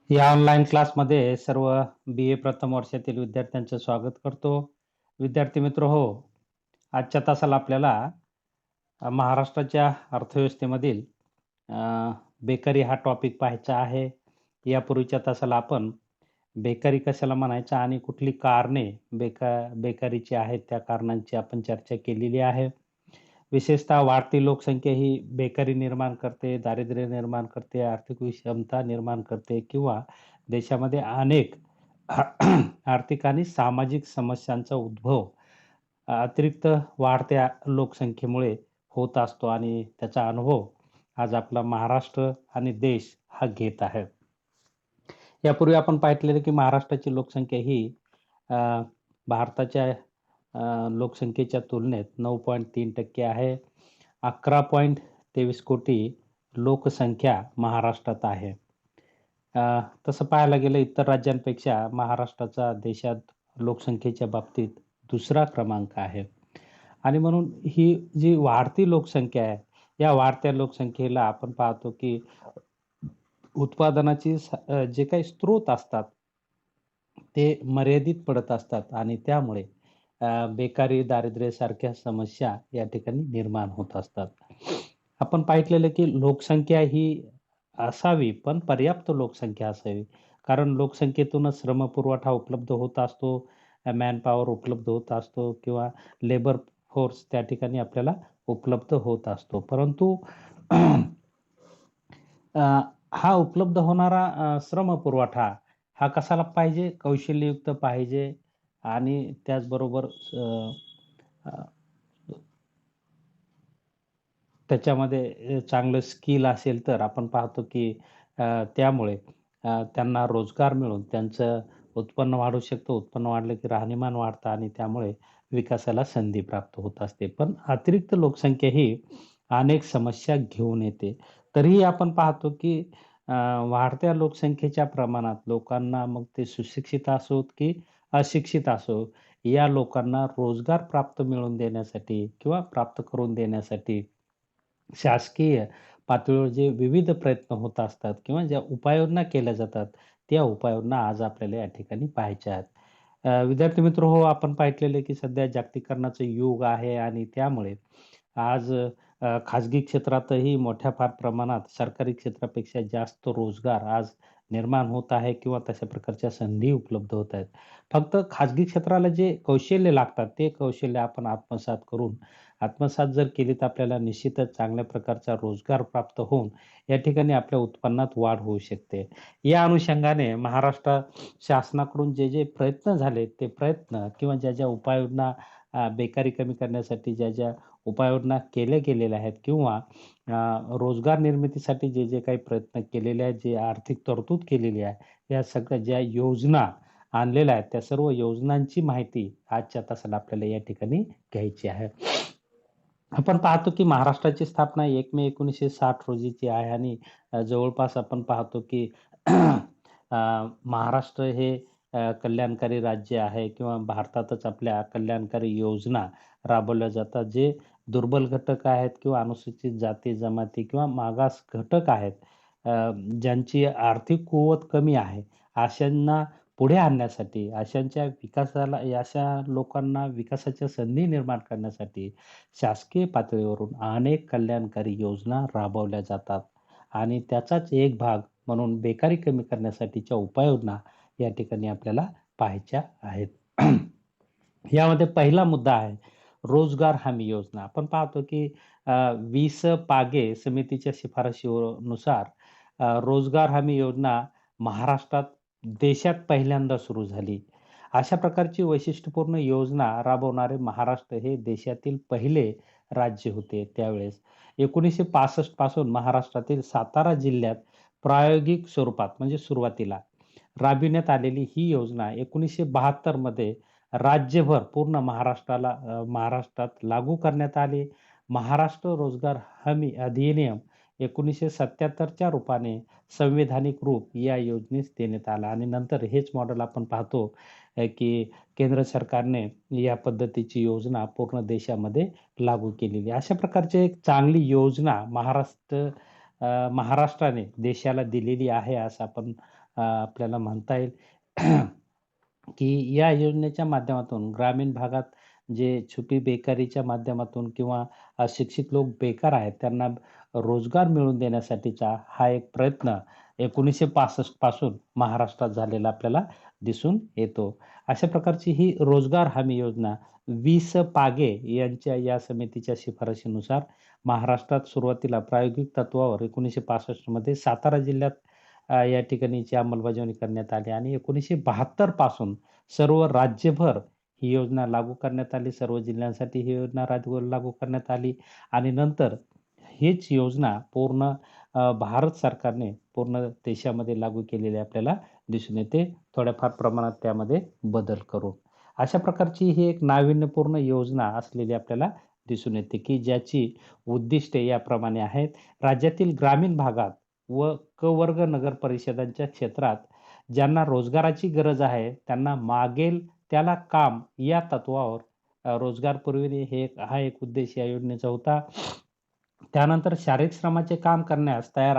या ऑनलाईन क्लासमध्ये सर्व बी-ए प्रथम वर्षातील विद्यार्थ्यांचं स्वागत करतो. विद्यार्थी मित्र हो, आजच्या तासाला आपल्याला महाराष्ट्राच्या अर्थव्यवस्थेमधील बेकारी हा टॉपिक पाहायचा आहे. यापूर्वीच्या तासाला आपण बेकारी कशाला म्हणायचं आणि कुठली कारणे बेकारीची आहेत, त्या कारणांची आपण चर्चा केलेली आहे. विशेषतः वाढती लोकसंख्या ही बेकारी निर्माण करते, दारिद्र्य निर्माण करते, आर्थिक विषमता निर्माण करते किंवा देशामध्ये अनेक आर्थिक आणि सामाजिक समस्यांचा उद्भव अतिरिक्त वाढत्या लोकसंख्येमुळे होत असतो आणि त्याचा अनुभव आज आपला महाराष्ट्र आणि देश हा घेत आहे. यापूर्वी आपण पाहिलेलं की महाराष्ट्राची लोकसंख्या ही अ, भारताच्या लोकसंख्येच्या तुलनेत 9.3% आहे. 11.23 कोटी लोकसंख्या महाराष्ट्रात आहे. अ, तसं पाहायला गेलं इतर राज्यांपेक्षा महाराष्ट्राचा देशात लोकसंख्येच्या बाबतीत दुसरा क्रमांक आहे. आणि म्हणून ही जी वाढती लोकसंख्या आहे, या वाढत्या लोकसंख्येला आपण पाहतो की उत्पादनाची जे काही स्रोत असतात, ते मर्यादित पडत असतात आणि त्यामुळे बेकारी, दारिद्र्य सारख्या समस्या या ठिकाणी निर्माण होत असतात. आपण पाहिलेलं की लोकसंख्या ही असावी, पण पर्याप्त लोकसंख्या असावी. कारण लोकसंख्येतूनच श्रमपुरवठा उपलब्ध होत असतो, मॅनपॉवर उपलब्ध होत असतो किंवा लेबर फोर्स त्या ठिकाणी आपल्याला उपलब्ध होत असतो. परंतु अ, हा उपलब्ध होणारा श्रमपुरवठा हा कसाला पाहिजे? कौशल्ययुक्त पाहिजे आणि त्याचबरोबर अ, अ, त्याच्यामध्ये चांगलं स्किल असेल तर आपण पाहतो की त्यामुळे त्यांना रोजगार मिळून त्यांचं उत्पन्न वाढू शकतं. उत्पन्न वाढलं की राहणीमान वाढतं आणि त्यामुळे विकासाला संधी प्राप्त होत असते. पण अतिरिक्त लोकसंख्या ही अनेक समस्या घेऊन येते. तरीही आपण पाहतो की अ, वाढत्या लोकसंख्येच्या प्रमाणात लोकांना मग ते सुशिक्षित असोत की अशिक्षित असो, या लोकांना रोजगार मिळवून देण्यासाठी किंवा प्राप्त करून देण्यासाठी शासकीय पातळीवर जे विविध प्रयत्न होत असतात किंवा ज्या उपाययोजना केल्या जातात, त्या उपाययोजना आज आपल्याला या ठिकाणी पाहायच्या आहेत. विद्यार्थी मित्र हो, आपण पाहिलेलं आहे की सध्या जागतिकीकरणाचं युग आहे आणि त्यामुळे आज खाजगी क्षेत्रातही मोठ्या फार प्रमाणात सरकारी क्षेत्रापेक्षा जास्त रोजगार आज निर्माण होत आहे किंवा तशा प्रकारच्या संधी उपलब्ध होत आहेत. फक्त खाजगी क्षेत्राला जे कौशल्य लागतात, ते कौशल्य आपण आत्मसात जर केली, तर आपल्याला निश्चितच चांगल्या प्रकारचा रोजगार प्राप्त होऊन या ठिकाणी आपल्या उत्पन्नात वाढ होऊ शकते. या अनुषंगाने महाराष्ट्र शासनाकडून जे प्रयत्न झाले, ते प्रयत्न किंवा ज्या उपाययोजना बेकारी कमी करण्यासाठी ज्या उपाययोजना केल्या गेलेल्या आहेत किंवा रोजगार निर्मितीसाठी जे काही प्रयत्न केलेले आहेत, जे आर्थिक तरतूद केलेली आहे, या सगळ्या ज्या योजना आणलेल्या आहेत, त्या सर्व योजनांची माहिती आजच्या तासाला आपल्याला या ठिकाणी घ्यायची आहे. आपण पाहतो की महाराष्ट्राची स्थापना 1 मे 1960 रोजीची आहे आणि जवळपास आपण पाहतो की महाराष्ट्र हे कल्याणकारी राज्य आहे किंवा भारतातच आपल्या कल्याणकारी योजना राबवल्या जातात. जे दुर्बल घटक आहेत किंवा अनुसूचित जाती, जमाती किंवा मागास घटक आहेत, अ, ज्यांची आर्थिक कुवत कमी आहे, अशांना पुढे आणण्यासाठी, अशा लोकांना विकासाच्या संधी निर्माण करण्यासाठी शासकीय पातळीवरून अनेक कल्याणकारी योजना राबवल्या जातात आणि त्याचाच एक भाग म्हणून बेकारी कमी करण्यासाठीच्या उपाययोजना या ठिकाणी आपल्याला पाहायच्या आहेत. यामध्ये पहिला मुद्दा आहे रोजगार हमी योजना. आपण पाहतो की 20 पागे समितीच्या शिफारशीनुसार रोजगार हमी योजना महाराष्ट्रात देशात पहिल्यांदा सुरू झाली. अशा प्रकारची वैशिष्ट्यपूर्ण योजना राबवणारे महाराष्ट्र हे देशातील पहिले राज्य होते त्यावेळेस. 1965 पासून महाराष्ट्रातील सातारा जिल्ह्यात प्रायोगिक स्वरूपात म्हणजे सुरुवातीला राबविण्यात आलेली ही योजना 1972 मध्ये राज्यभर पूर्ण महाराष्ट्रात लागू करण्यात आली. महाराष्ट्र रोजगार हमी अधिनियम 1977 च्या रूपाने संवैधानिक रूप या योजनेस देण्यात आलं आणि नंतर हेच मॉडेल आपण पाहतो की केंद्र सरकारने या पद्धतीची योजना पूर्ण देशामध्ये लागू केलेली आहे. अशा प्रकारची एक चांगली योजना महाराष्ट्राने देशाला दिलेली आहे असं आपण आपल्याला म्हणता येईल. की या योजनेच्या माध्यमातून ग्रामीण भागात जे छुपी बेकारीच्या माध्यमातून किंवा अशिक्षित लोक बेकार आहेत, त्यांना रोजगार मिळवून देण्यासाठीचा हा एक प्रयत्न 1965 पासून महाराष्ट्रात झालेला आपल्याला दिसून येतो. अशा प्रकारची ही रोजगार हमी योजना 20 पागे यांच्या या समितीच्या शिफारशीनुसार महाराष्ट्रात सुरुवातीला प्रायोगिक तत्त्वावर 1965 मध्ये सातारा जिल्ह्यात या ठिकाणीची अंमलबजावणी करण्यात आली आणि 1972 पासून सर्व राज्यभर ही योजना लागू करण्यात आली. सर्व जिल्ह्यांसाठी ही योजना लागू करण्यात आली आणि नंतर हीच योजना पूर्ण भारत सरकारने पूर्ण देशामध्ये लागू केलेली आपल्याला दिसून येते. थोड्याफार प्रमाणात त्यामध्ये बदल करून. अशा प्रकारची ही एक नाविन्यपूर्ण योजना असलेली आपल्याला दिसून येते, की ज्याची उद्दिष्टे याप्रमाणे आहेत. राज्यातील ग्रामीण भागात व क वर्ग नगर परिषदांच्या क्षेत्रात ज्यांना रोजगाराची गरज आहे, त्यांना मागेल त्याला काम या तत्वावर रोजगार पुरविणे हा एक उद्देश या योजनेचा होता. त्यानंतर शारीरिक श्रमाचे काम करण्यास तयार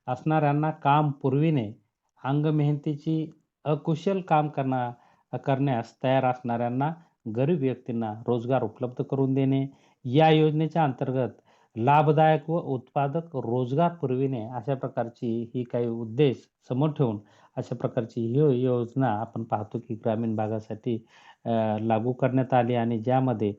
असणाऱ्यांना काम पुरविणे, अंगमेहनतीची अकुशल काम करण्यास तयार असणाऱ्यांना गरीब व्यक्तींना रोजगार उपलब्ध करून देणे. या योजनेच्या अंतर्गत लाभदायक व उत्पादक रोजगार पुरविणे अशा प्रकारची ही काही उद्देश समोर ठेवून अशा प्रकारची ही योजना आपण पाहतो की ग्रामीण भागासाठी लागू करण्यात आली आणि ज्यामध्ये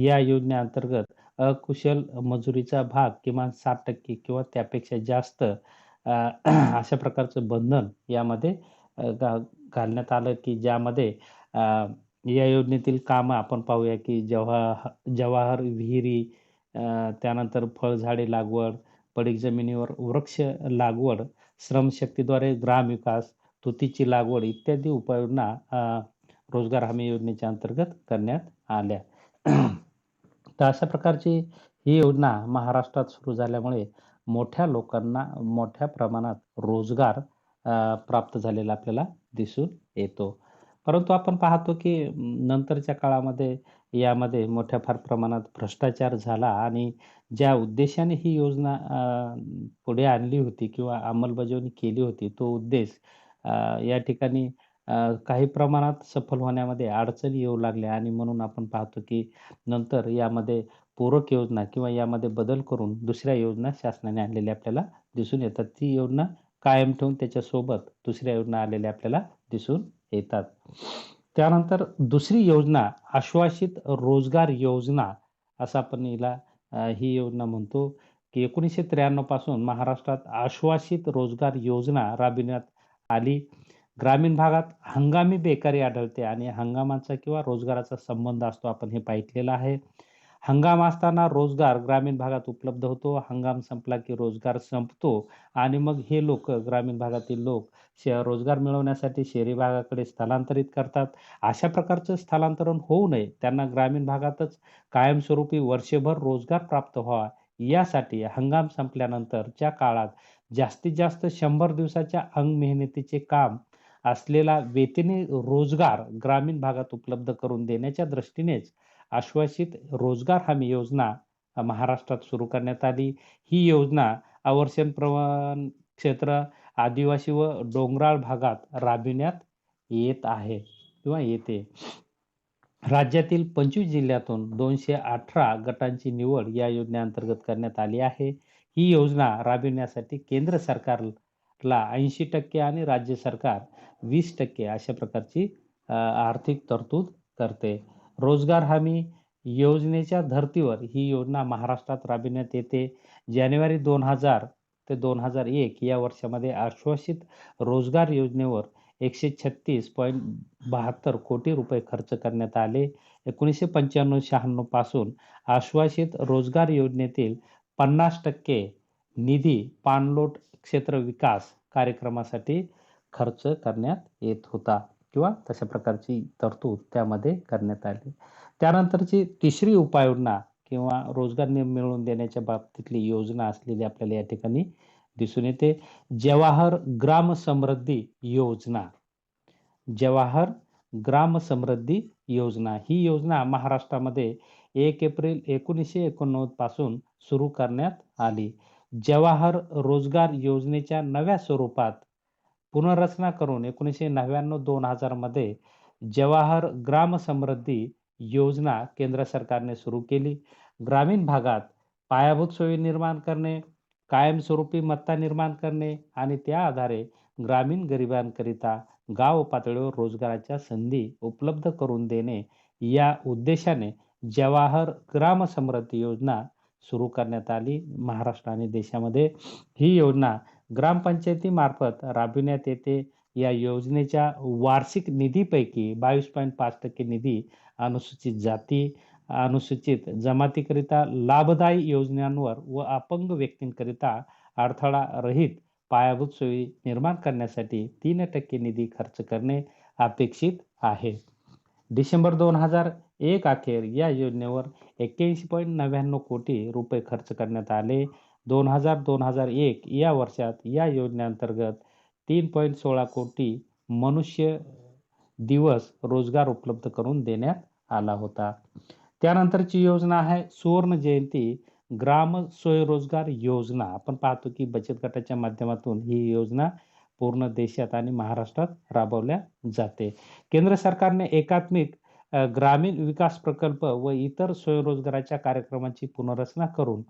या योजनेअंतर्गत अकुशल मजुरीचा भाग किमान 60% किंवा त्यापेक्षा जास्त अशा प्रकारचं बंधन यामध्ये घालण्यात आलं की ज्यामध्ये या योजनेतील कामं आपण पाहूया की जवाहर विहिरी, त्यानंतर फळझाडे लागवड, पडीक जमिनीवर वृक्ष लागवड, श्रमशक्तीद्वारे ग्रामविकास, तुतीची लागवड इत्यादी उपाययोजना रोजगार हमी योजनेच्या अंतर्गत करण्यात आल्या. तर अशा प्रकारची ही योजना महाराष्ट्रात सुरू झाल्यामुळे मोठ्या लोकांना मोठ्या प्रमाणात रोजगार प्राप्त झालेला आपल्याला दिसून येतो. परंतु आपण पाहतो की नंतरच्या काळामध्ये यामध्ये मोठ्या फार प्रमाणात भ्रष्टाचार झाला आणि ज्या उद्देशाने ही योजना पुढे आणली होती किंवा अंमलबजावणी केली होती, तो उद्देश या ठिकाणी काही प्रमाणात सफल होण्यामध्ये अडचणी येऊ लागल्या आणि म्हणून आपण पाहतो की नंतर यामध्ये पूरक योजना किंवा यामध्ये बदल करून दुसऱ्या योजना शासनाने आणलेल्या आपल्याला दिसून येतात. ती योजना कायम ठेवून त्याच्यासोबत दुसऱ्या योजना आलेल्या आपल्याला दिसून येतात. त्यानंतर दुसरी योजना आश्वासित रोजगार योजना असं आपण हिला ही योजना म्हणतो, की 1993 पासून महाराष्ट्रात आश्वासित रोजगार योजना राबविण्यात आली. ग्रामीण भागात हंगामी बेकारी आढळते आणि हंगामाचा किंवा रोजगाराचा संबंध असतो आपण हे पाहिलेलं आहे. हंगाम असताना रोजगार ग्रामीण भागात उपलब्ध होतो. हंगाम संपला की रोजगार संपतो आणि मग हे लोकं ग्रामीण भागातील लोक रोजगार मिळवण्यासाठी शहरी भागाकडे स्थलांतरित करतात. अशा प्रकारचं स्थलांतरण होऊ नये, त्यांना ग्रामीण भागातच कायमस्वरूपी वर्षभर रोजगार प्राप्त व्हावा, यासाठी हंगाम संपल्यानंतरच्या काळात जास्तीत जास्त 100 दिवसाच्या मेहनतीचे काम असलेला वेतनी रोजगार ग्रामीण भागात उपलब्ध करून देण्याच्या दृष्टीनेच आश्वासित रोजगार हमी योजना महाराष्ट्रात सुरू करण्यात आली. ही योजना अवर्षण प्रवण क्षेत्र, आदिवासी व डोंगराळ भागात राबविण्यात येत आहे किंवा येते. राज्यातील 25 जिल्ह्यातून 218 गटांची निवड या योजनेअंतर्गत करण्यात आली आहे. ही योजना राबविण्यासाठी केंद्र सरकारला 80% आणि राज्य सरकार 20% अशा प्रकारची आर्थिक तरतूद करते. रोजगार हमी योजनेच्या धर्तीवर ही योजना महाराष्ट्रात राबविण्यात येते. जानेवारी 2000 ते 2001 या वर्षामध्ये आश्वासित रोजगार योजनेवर 136.72 कोटी रुपये खर्च करण्यात आले. 1995-96 पासून आश्वासित रोजगार योजनेतील 50% निधी पाणलोट क्षेत्र विकास कार्यक्रमासाठी खर्च करण्यात येत होता किंवा तशा प्रकारची तरतूद त्यामध्ये करण्यात आली. त्यानंतरची तिसरी उपाययोजना किंवा रोजगार मिळवून देण्याच्या बाबतीतली योजना असलेली आपल्याला या ठिकाणी दिसून येते. जवाहर ग्राम समृद्धी योजना. जवाहर ग्राम समृद्धी योजना ही योजना महाराष्ट्रामध्ये 1 एप्रिल 1989 पासून सुरू करण्यात आली. जवाहर रोजगार योजनेच्या नव्या स्वरूपात पुनर्रचना करून 1999-2000 मध्ये जवाहर ग्राम समृद्धी योजना केंद्र सरकारने सुरू केली. ग्रामीण भागात पायाभूत सोयी निर्माण करणे, कायमस्वरूपी मत्ता निर्माण करणे आणि त्या आधारे ग्रामीण गरिबांकरिता गाव पातळीवर रोजगाराच्या संधी उपलब्ध करून देणे या उद्देशाने जवाहर ग्राम समृद्धी योजना सुरू करण्यात आली. महाराष्ट्र आणि देशामध्ये ही योजना ग्रामपंचायतीमार्फत राबविण्यात येते. या योजनेच्या वार्षिक निधीपैकी 22.5% निधी अनुसूचित जाती, अनुसूचित जमातीकरिता लाभदायी योजनांवर व अपंग व्यक्तींकरिता अडथळारहित पायाभूत सोयी निर्माण करण्यासाठी 3% निधी खर्च करणे अपेक्षित आहे. डिसेंबर 2001 अखेर या योजनेवर 81.99 कोटी रुपये खर्च करण्यात आले. 2000-2001 या वर्षात या योजनेअंतर्गत 3.16 कोटी मनुष्य दिवस रोजगार उपलब्ध करून देण्यात आला होता. त्यानंतरची योजना आहे सुवर्ण जयंती ग्राम स्वयंरोजगार योजना. आपण पाहतो की बचत गटाच्या माध्यमातून ही योजना पूर्ण देशात आणि महाराष्ट्रात राबवल्या जाते. केंद्र सरकारने एकात्मिक ग्रामीण विकास प्रकल्प व इतर स्वयंरोजगाराच्या कार्यक्रमांची पुनर्रचना करून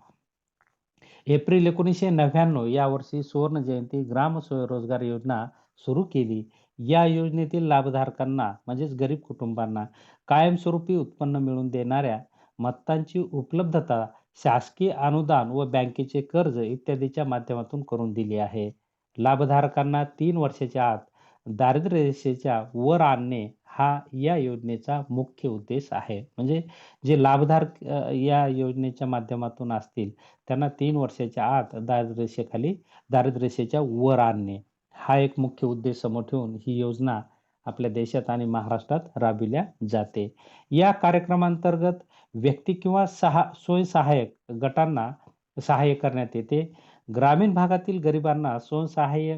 एप्रिल 1999 या वर्षी सुवर्ण जयंती ग्राम स्वयंरोजगार योजना सुरू केली. या योजनेतील लाभधारकांना म्हणजेच गरीब कुटुंबांना कायमस्वरूपी उत्पन्न मिळवून देणाऱ्या मत्तांची उपलब्धता शासकीय अनुदान व बँकेचे कर्ज इत्यादीच्या माध्यमातून करून दिली आहे. लाभधारकांना 3 वर्षाच्या आत दारिद्र्य रेषेच्या वर आणणे हा या योजनेचा मुख्य उद्देश आहे. म्हणजे जे लाभधारक या योजनेच्या माध्यमातून असतील त्यांना 3 वर्षाच्या आत दारिद्र्य रेषेच्या वर आणणे हा एक मुख्य उद्देश समोर ठेवून ही योजना आपल्या देशात आणि महाराष्ट्रात राबविल्या जाते. या कार्यक्रमांतर्गत व्यक्ती किंवा स्वयंसहायक गटांना सहाय्य करण्यात येते. ग्रामीण भागातील गरिबांना स्वयंसहाय्य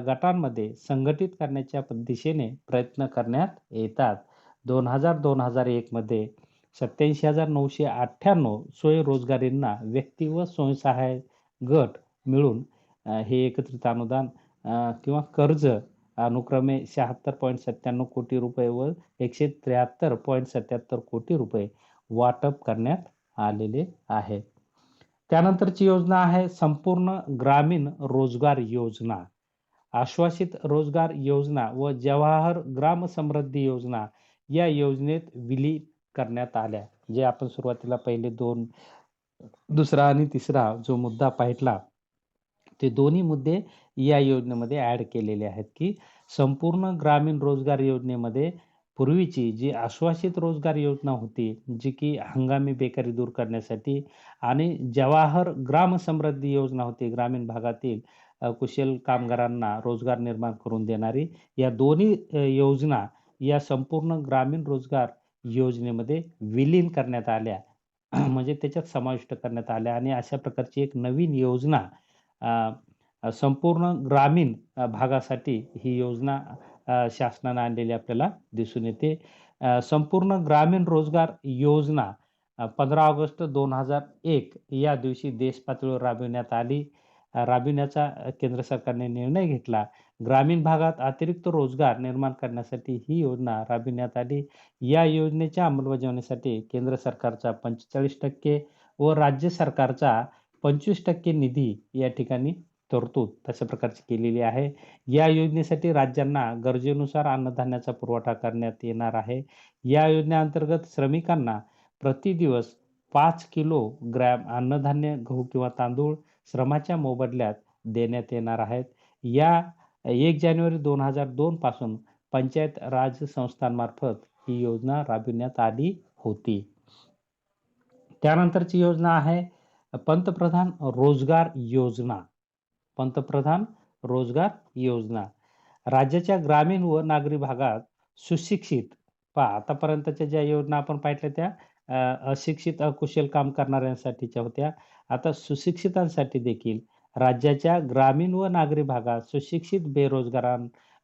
गटांमध्ये संघटित करण्याच्या दिशेने प्रयत्न करण्यात येतात. 2000-2001 मध्ये 87,998 स्वयंरोजगारींना व्यक्ती व स्वयंसहाय्य गट मिळून हे एकत्रित अनुदान किंवा कर्ज अनुक्रमे 76.97 कोटी रुपये व 173.77 कोटी रुपये वाटप करण्यात आलेले आहे. त्यानंतरची योजना आहे संपूर्ण ग्रामीण रोजगार योजना. आश्वासित रोजगार योजना व जवाहर ग्राम समृद्धी योजना या योजनेत विलीन करण्यात आल्या. जे आपण सुरुवातीला पहिले दुसरा आणि तिसरा जो मुद्दा पाहिला ते दोन्ही मुद्दे या योजनेमध्ये ऍड केलेले आहेत की संपूर्ण ग्रामीण रोजगार योजनेमध्ये पूर्वीची जी आश्वासित रोजगार योजना होती जी की हंगामी बेकारी दूर करण्यासाठी आणि जवाहर ग्राम समृद्धी योजना होती ग्रामीण भागातील कुशल कामगारांना रोजगार निर्माण करून देणारी. या दोन्ही योजना या संपूर्ण ग्रामीण रोजगार योजनेमध्ये विलीन करण्यात आल्या. म्हणजे त्याच्यात समाविष्ट करण्यात आल्या आणि अशा प्रकारची एक नवीन योजना संपूर्ण ग्रामीण भागासाठी ही योजना शासनाने आणलेली आपल्याला दिसून येते. संपूर्ण ग्रामीण रोजगार योजना 15 ऑगस्ट 2001 या दिवशी देश पातळीवर राबविण्यात आली. राबविण्याचा केंद्र सरकारने निर्णय घेतला. ग्रामीण भागात अतिरिक्त रोजगार निर्माण करण्यासाठी ही योजना राबविण्यात आली. या योजनेच्या अंमलबजावणीसाठी केंद्र सरकारचा 45% व राज्य सरकारचा 25% निधी या ठिकाणी तरतूद तशा प्रकारची केलेली आहे. या योजनेसाठी राज्यांना गरजेनुसार अन्नधान्याचा पुरवठा करण्यात येणार आहे. या योजनेअंतर्गत श्रमिकांना प्रति दिवस 5 किलोग्रॅम अन्नधान्य, गहू किंवा तांदूळ श्रमाच्या मोबदल्यात देण्यात येणार आहेत. या 1 जानेवारी 2002 पासून पंचायत राज संस्थांमार्फत ही योजना राबविण्यात आली होती. त्यानंतरची योजना आहे पंतप्रधान रोजगार योजना. पंतप्रधान रोजगार योजना राज्याच्या ग्रामीण व नागरी भागात सुशिक्षित आतापर्यंतच्या ज्या योजना आपण पाहिल्या त्या अशिक्षित अकुशल काम करणाऱ्यांसाठीच्या होत्या. आता सुशिक्षितांसाठी देखील राज्याच्या ग्रामीण व नागरी भागात सुशिक्षित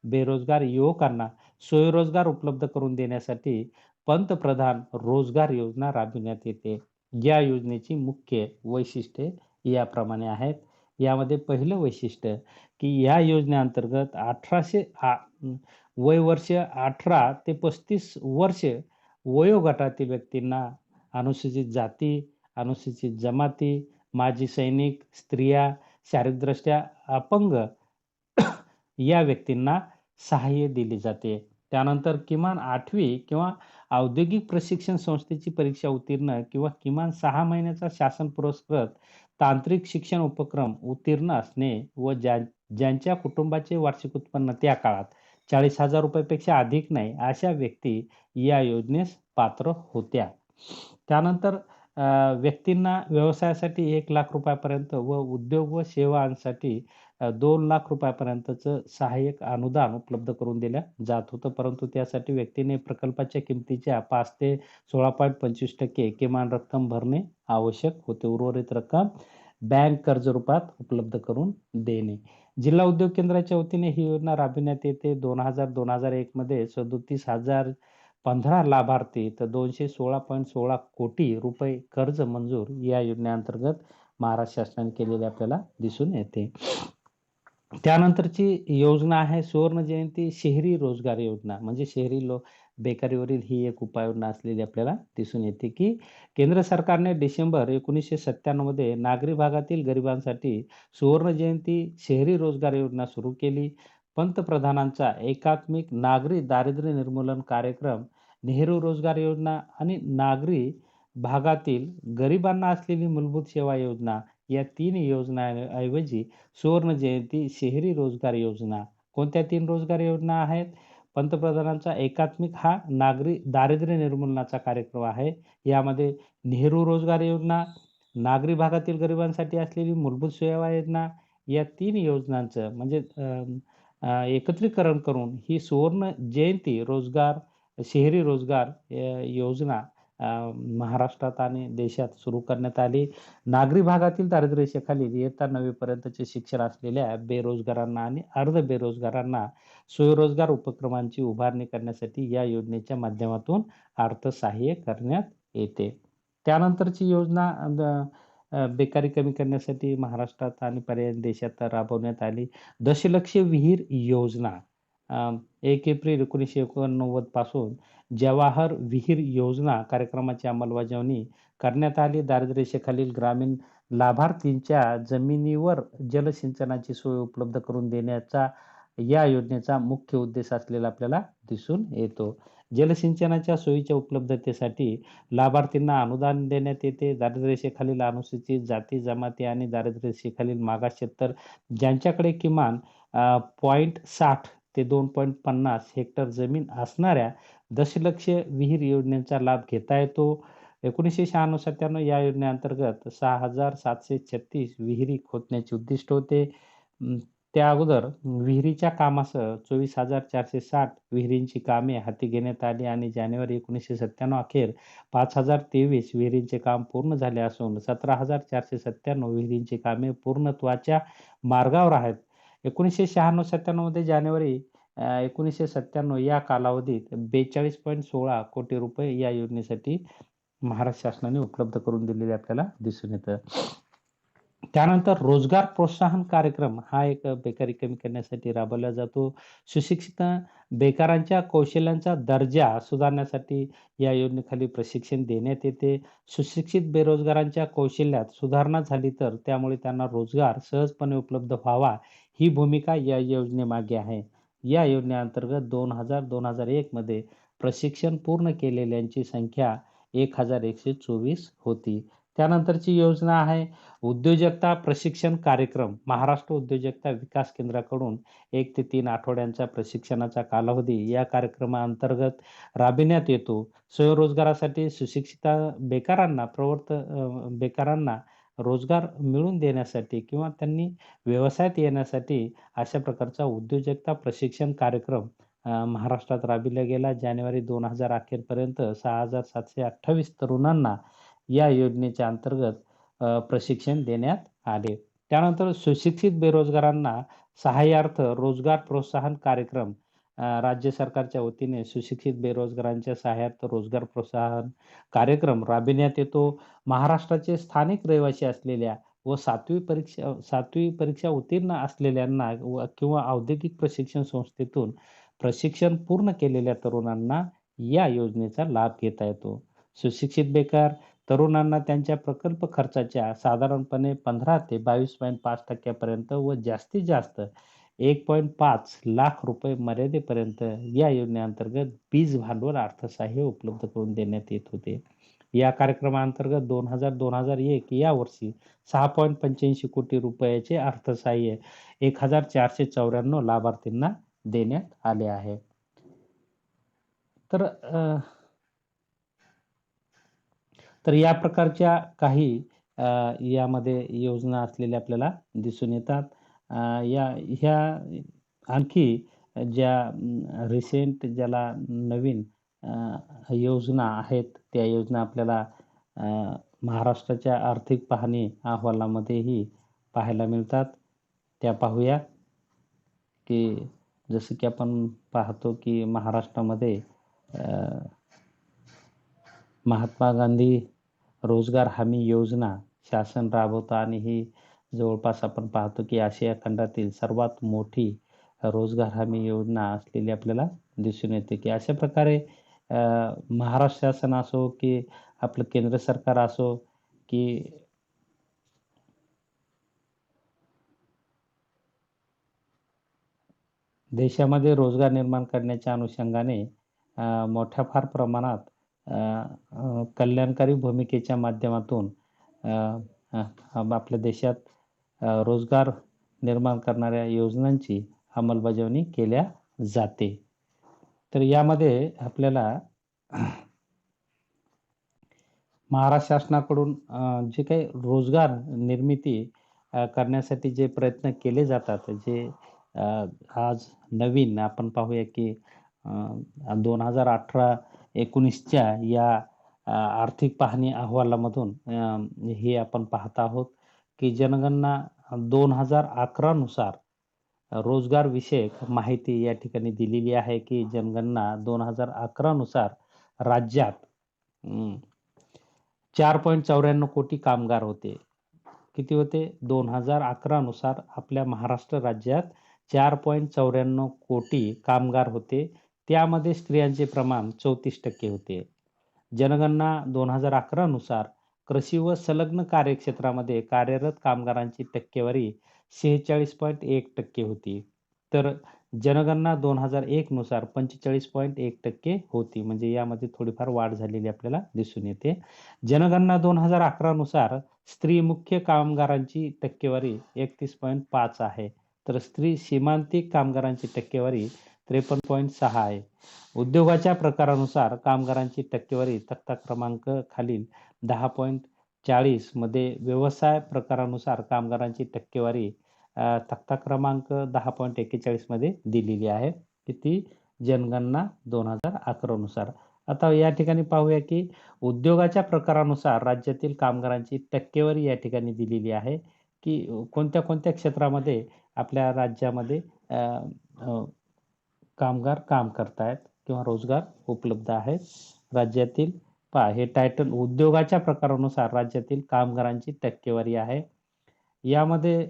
बेरोजगार युवकांना स्वयंरोजगार उपलब्ध करून देण्यासाठी पंतप्रधान रोजगार योजना राबविण्यात येते. या योजनेची मुख्य वैशिष्ट्ये याप्रमाणे आहेत. यामध्ये पहिलं वैशिष्ट्य, की या योजनेअंतर्गत वय वर्ष 18 ते 35 वर्ष वयोगटातील व्यक्तींना, अनुसूचित जाती, अनुसूचित जमाती, माजी सैनिक, स्त्रिया, शारीरिकदृष्ट्या अपंग या व्यक्तींना सहाय्य दिले जाते. त्यानंतर किमान 8वी किंवा औद्योगिक प्रशिक्षण संस्थेची परीक्षा उत्तीर्ण किंवा किमान 6 महिन्याचा शासन पुरस्कृत तांत्रिक शिक्षण उपक्रम उत्तीर्ण असणे व ज्यांच्या कुटुंबाचे वार्षिक उत्पन्न त्या काळात ₹40,000 पेक्षा अधिक नाही, अशा व्यक्ती या योजनेस पात्र होत्या. त्यानंतर व्यक्तींना व्यवसायासाठी ₹1,00,000 पर्यंत व उद्योग व सेवांसाठी ₹2,00,000 पर्यंतचं सहाय्यक अनुदान उपलब्ध करून दिलं जात होतं. परंतु त्यासाठी व्यक्तीने प्रकल्पाच्या किमतीच्या 5 ते 16.25% किमान रक्कम भरणे आवश्यक होते. उर्वरित रक्कम बँक कर्ज रूपात उपलब्ध करून देणे. जिल्हा उद्योग केंद्राच्या वतीने ही योजना राबविण्यात येते. 2000-2001 मध्ये 37,015 लाभार्थी तर ₹216.16 कोटी कर्ज मंजूर या योजनेअंतर्गत महाराष्ट्र शासनाने केलेले आपल्याला दिसून येते. त्यानंतरची योजना आहे सुवर्ण जयंती शहरी रोजगार योजना. म्हणजे शहरी बेकारीवरील ही एक उपाययोजना असलेली आपल्याला दिसून येते, की केंद्र सरकारने डिसेंबर 1997 मध्ये नागरी भागातील गरिबांसाठी सुवर्ण जयंती शहरी रोजगार योजना सुरू केली. पंतप्रधानांचा एकात्मिक नागरी दारिद्र्य निर्मूलन कार्यक्रम, नेहरू रोजगार योजना आणि नागरी भागातील गरिबांना असलेली मूलभूत सेवा योजना या 3 योजनांऐवजी सुवर्ण जयंती शहरी रोजगार योजना. कोणत्या 3 रोजगार योजना आहेत? पंतप्रधानांचा एकात्मिक हा नागरी दारिद्र्य निर्मूलनाचा कार्यक्रम आहे. यामध्ये नेहरू रोजगार योजना, नागरी भागातील गरिबांसाठी असलेली मूलभूत सेवा योजना या 3 योजनांचं म्हणजे एकत्रीकरण करून ही सुवर्ण जयंती शहरी रोजगार योजना महाराष्ट्रात आणि देशात सुरू करण्यात आली. नागरी भागातील दारिद्र्य रेषेखालील इयत्ता 9वी पर्यंतचे शिक्षण असलेल्या बेरोजगारांना आणि अर्ध बेरोजगारांना स्वयंरोजगार उपक्रमांची उभारणी करण्यासाठी या योजनेच्या माध्यमातून अर्थसहाय्य करण्यात येते. त्यानंतरची योजना बेकारी कमी करण्यासाठी महाराष्ट्रात आणि पर्यायी देशात राबवण्यात आली. दशलक्ष विहीर योजना 1 एप्रिल 1989 पासून जवाहर विहीर योजना कार्यक्रमाची अंमलबजावणी करण्यात आली. दारिद्र्य रेषेखालील ग्रामीण लाभार्थींच्या जमिनीवर जलसिंचनाची सोय उपलब्ध करून देण्याचा या योजनेचा मुख्य उद्देश असलेला आपल्याला दिसून येतो. जलसिंचनाच्या सोयीच्या उपलब्धतेसाठी लाभार्थींना अनुदान देण्यात येते. दारिद्र्य रेषेखालील अनुसूचित जाती, जमाती आणि दारिद्र्य रेषेखालील मागास क्षेत्र ज्यांच्याकडे किमान 0.60 ते 2.50 हेक्टर जमीन असणाऱ्या दशलक्ष विहीर योजनेचा लाभ घेता येतो. 1996-97 या योजनेअंतर्गत 6,736 विहिरी खोदण्याचे उद्दिष्ट होते. त्या अगोदर विहिरीच्या कामासह 24,460 विहिरींची कामे हाती घेण्यात आली आणि जानेवारी 1997 अखेर 5,023 विहिरींचे काम पूर्ण झाले असून 17,497 विहिरींची कामे पूर्णत्वाच्या मार्गावर आहेत. 1996-97 मध्ये जानेवारी 1997 या कालावधीत 42.16 कोटी रुपये या योजनेसाठी महाराष्ट्र शासनाने उपलब्ध करून दिलेले आपल्याला दिसून येतं. त्यानंतर रोजगार प्रोत्साहन कार्यक्रम हा एक बेकारी कमी करण्यासाठी राबवला जातो. सुशिक्षित बेकारांच्या कौशल्यांचा दर्जा सुधारण्यासाठी या योजनेखाली प्रशिक्षण देण्यात येते. सुशिक्षित बेरोजगारांच्या कौशल्यात सुधारणा झाली तर त्यामुळे त्यांना रोजगार सहजपणे उपलब्ध व्हावा ही भूमिका या योजनेमागे आहे. या योजनेअंतर्गत 2000-2001 मध्ये प्रशिक्षण पूर्ण केलेल्यांची संख्या 1,124 होती. त्यानंतरची योजना आहे उद्योजकता प्रशिक्षण कार्यक्रम. महाराष्ट्र उद्योजकता विकास केंद्राकडून 1 ते 3 आठवड्यांचा प्रशिक्षणाचा कालावधी या कार्यक्रमाअंतर्गत राबविण्यात येतो. स्वयंरोजगारासाठी सुशिक्षित बेकारांना रोजगार मिळवून देण्यासाठी किंवा त्यांनी व्यवसायात येण्यासाठी अशा प्रकारचा उद्योजकता प्रशिक्षण कार्यक्रम महाराष्ट्रात राबविला गेला. जानेवारी 2000 अखेरपर्यंत 6,728 तरुणांना या योजनेच्या अंतर्गत प्रशिक्षण देण्यात आले. त्यानंतर सुशिक्षित बेरोजगारांना सहाय्यार्थ रोजगार प्रोत्साहन कार्यक्रम राज्य सरकारच्या वतीने सुशिक्षित बेरोजगारांच्या सहाय्यार्थ रोजगार प्रोत्साहन कार्यक्रम राबविण्यात येतो. महाराष्ट्राचे स्थानिक रहिवासी असलेल्या व 7वी परीक्षा उत्तीर्ण असलेल्यांना किंवा औद्योगिक प्रशिक्षण संस्थेतून प्रशिक्षण पूर्ण केलेल्या तरुणांना या योजनेचा लाभ घेता येतो. सुशिक्षित बेकार तरुणांना त्यांच्या प्रकल्प खर्चाच्या साधारणपणे 15 ते 22.5% पर्यंत व जास्तीत जास्त 1.5 लाख रुपये मर्यादेपर्यंत या योजनेअंतर्गत बीज भांडवल अर्थसहाय्य उपलब्ध करून देण्यात येत होते. या कार्यक्रमाअंतर्गत 2000-2001 या वर्षी 6.85 कोटी रुपयाचे अर्थसहाय्य 1494 लाभार्थींना देण्यात आले आहे. तर या प्रकारच्या काही यामध्ये योजना असलेल्या आपल्याला दिसून येतात. ह्या आणखी ज्या रिसेंट ज्याला नवीन योजना आहेत, त्या योजना आपल्याला महाराष्ट्राच्या आर्थिक पाहणी अहवालामध्येही पाहायला मिळतात. त्या पाहूया, की जसं की आपण पाहतो की महाराष्ट्रामध्ये महात्मा गांधी रोजगार हमी योजना शासन राबवतं आणि ही जवळपास आपण पाहतो की आशिया खंडातील सर्वात मोठी रोजगार हमी योजना असलेली आपल्याला दिसून येते, की अशा प्रकारे महाराष्ट्र शासन असो की आपलं केंद्र सरकार असो की देशामध्ये रोजगार निर्माण करण्याच्या अनुषंगाने मोठ्या फार प्रमाणात कल्याणकारी भूमिकेच्या माध्यमातून आपल्या देशात रोजगार निर्माण करणाऱ्या योजनांची अंमलबजावणी केल्या जाते. तर यामध्ये आपल्याला महाराष्ट्र शासनाकडून जे काही रोजगार निर्मिती करण्यासाठी जे प्रयत्न केले जातात, जे आज नवीन आपण पाहूया की 2018-19च्या या आर्थिक पाहणी अहवालामधून हे आपण पाहत आहोत की जनगणना 2011 नुसार रोजगार विषयक माहिती या ठिकाणी दिलेली आहे, की जनगणना 2011 नुसार राज्यात 4.94 कोटी कामगार होते. किती होते? 2011 नुसार आपल्या महाराष्ट्र राज्यात 4.94 कोटी कामगार होते. त्यामध्ये स्त्रियांचे प्रमाण 34% होते. जनगणना 2011 नुसार कृषी व संलग्न कार्यक्षेत्रामध्ये कार्यरत कामगारांची टक्केवारी 46.1% होती. तर जनगणना 2001 नुसार 45.1% होती. म्हणजे यामध्ये थोडीफार वाढ झालेली आपल्याला दिसून येते. जनगणना 2011 नुसार स्त्री मुख्य कामगारांची टक्केवारी 31.5 आहे. तर स्त्री सीमांतिक कामगारांची टक्केवारी 53.6 आहे. उद्योगाच्या प्रकारानुसार कामगारांची टक्केवारी तक्ता क्रमांक खालील 10.40 मध्ये, व्यवसाय प्रकारानुसार कामगारांची टक्केवारी तक्ता क्रमांक 10.41 मध्ये दिलेली आहे. किती? जनगणना 2011 नुसार. आता या ठिकाणी पाहूया की उद्योगाच्या प्रकारानुसार राज्यातील कामगारांची टक्केवारी या ठिकाणी दिलेली आहे, की कोणत्या कोणत्या क्षेत्रामध्ये आपल्या राज्यामध्ये कामगार काम करतायत किंवा रोजगार उपलब्ध आहेत राज्यातील. पहा, हे टायटल उद्योगाच्या प्रकारानुसार राज्यातील कामगारांची टक्केवारी आहे. यामध्ये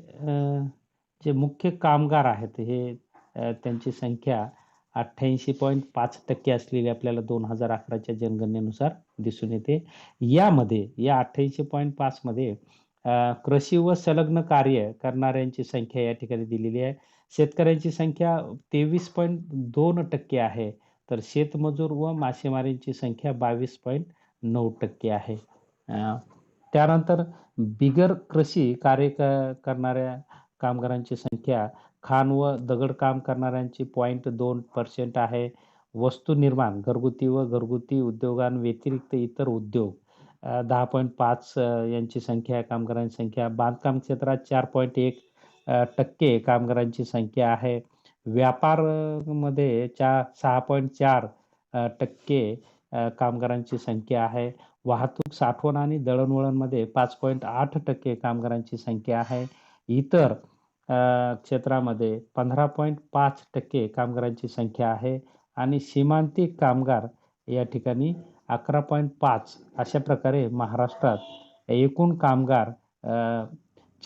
जे मुख्य कामगार आहेत हे त्यांची संख्या 88.5% असलेली आपल्याला 2011च्या जनगणनेनुसार दिसून येते. यामध्ये या 88.5 मध्ये कृषी व संलग्न कार्य करणाऱ्यांची संख्या या ठिकाणी दिलेली आहे. शेतकऱ्यांची संख्या 23.2% आहे. तर शेतमजूर व मासेमारींची संख्या 22.9% आहे. त्यानंतर बिगर कृषी कार्य करणाऱ्या कामगारांची संख्या खाण व दगडकाम करणाऱ्यांची 0.2% आहे. वस्तू निर्माण, घरगुती व घरगुती उद्योगांव्यतिरिक्त इतर उद्योग 10.5 यांची संख्या, कामगारांची संख्या. बांधकाम क्षेत्रात 4.1% कामगारांची संख्या आहे. व्यापार मध्ये 6.4% कामगारांची संख्या आहे. वाहतूक, साठवण आणि दळणवळणमध्ये 5.8% कामगारांची संख्या आहे. इतर क्षेत्रामध्ये 15.5% कामगारांची संख्या आहे आणि सीमांतिक कामगार या ठिकाणी 11.5 अशा प्रकारे महाराष्ट्रात एकूण कामगार